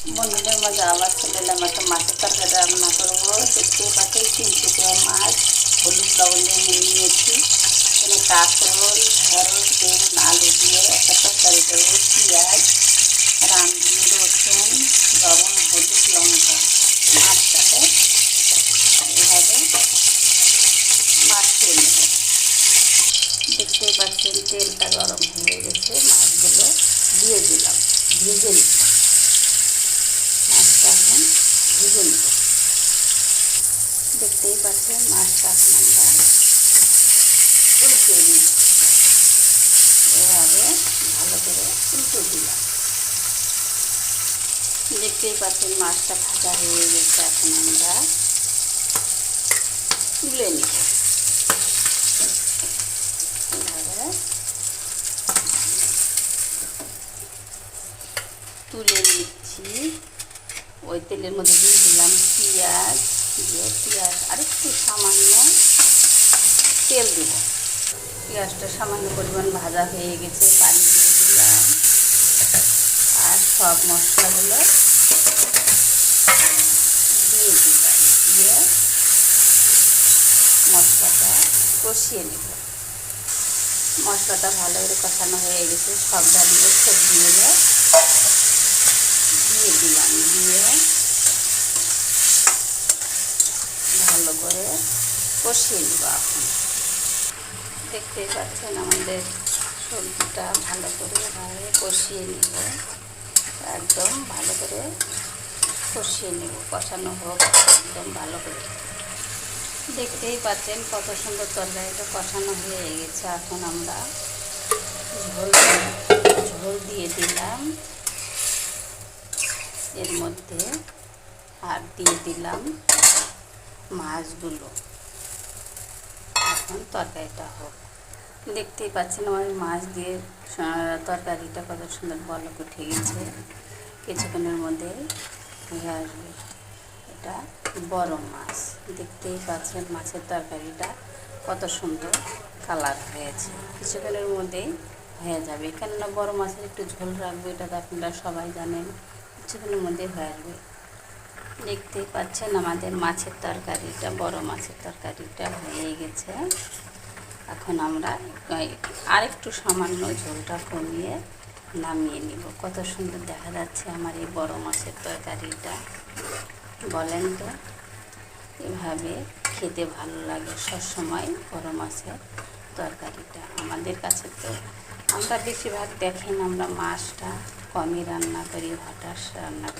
বন্ধুদের মাঝে আবার চলে এলাম একটা মাছের তরকারি রান্না করবো। দেখতে পাচ্ছি তিনটে মাছ হলুদ লবণ দিয়ে নিয়েছি। এখানে কাঁকরোল, ঢেঁড়স, বেগুন, আলু দিয়ে একটা তরকারি করবো। পেঁয়াজ, রাঁধুনি, রসুন, লবণ, হলুদ, লঙ্কা। মাছটাকে এইভাবে মাখিয়ে নেব। দেখতেই পাচ্ছেন তেলটা গরম হয়ে গেছে, মাছগুলো দিয়ে দিলাম। ভেজে নিব মাছটা, এখন ভেজে নিব। দেখতেই পাচ্ছেন মাছটা এখন আমরা উল্টে দিই। এভাবে ভালো করে উল্টে দিলাম। দেখতেই পাচ্ছেন মাছটা ভাজা হয়ে গেছে, এখন আমরা তুলে নিব। এভাবে তুলে নিচ্ছি। ওই তেলের মধ্যে দিয়ে দিলাম পেঁয়াজ, দিয়ে পেঁয়াজ আরেকটু সামান্য তেল দেব। পেঁয়াজটা সামান্য পরিমাণ ভাজা হয়ে গেছে, পানি দিয়ে দিলাম। আর সব মশলাগুলো দিয়ে দিলাম, দিয়ে মশলাটা কষিয়ে নেব। মশলাটা ভালো করে কষানো হয়ে গেছে, সব ডালিয়ে সবজিগুলো দিয়ে দিলাম। দিয়ে ভালো করে কষিয়ে নেব। এখন দেখতেই পাচ্ছেন আমাদের সবজিটা ভালো করে এভাবে কষিয়ে নেব। একদম ভালো করে কষিয়ে নেব, কষানো হোক একদম ভালো করে। দেখতেই পাচ্ছেন কত সুন্দর তরকারিটা কষানো হয়ে গেছে। এখন আমরা ঝোল দিয়ে দিলাম এর মধ্যে, আর দিয়ে দিলাম মাছগুলো। এখন তরকারিটা হোক। দেখতেই পাচ্ছেন আমার মাছ দিয়ে তরকারিটা কত সুন্দর বলক উঠে গেছে। কিছুক্ষণের মধ্যে হয়ে আসবে। এটা বড় মাছ। দেখতেই পাচ্ছেন মাছের তরকারিটা কত সুন্দর কালার হয়েছে। কিছুক্ষণের মধ্যেই হয়ে যাবে, কেননা বড় মাছের একটু ঝোল রাখবে, এটা তো আপনারা সবাই জানেন। কিছুক্ষণের মধ্যেই হয়ে আসবে। দেখতেই পাচ্ছেন আমাদের মাছের তরকারিটা, বড় মাছের তরকারিটা হয়ে গেছে। এখন আমরা আরেকটু সামান্য ঝোলটা কমিয়ে নামিয়ে নিব। কত সুন্দর দেখা যাচ্ছে আমার এই বড় মাছের তরকারিটা। বলেন তো, এভাবে খেতে ভালো লাগে সবসময় বড় মাছের তরকারিটা। আমাদের কাছে তো আমরা বেশিরভাগ দেখেন আমরা মাছটা কমই রান্না করি, হঠাৎ রান্না করি।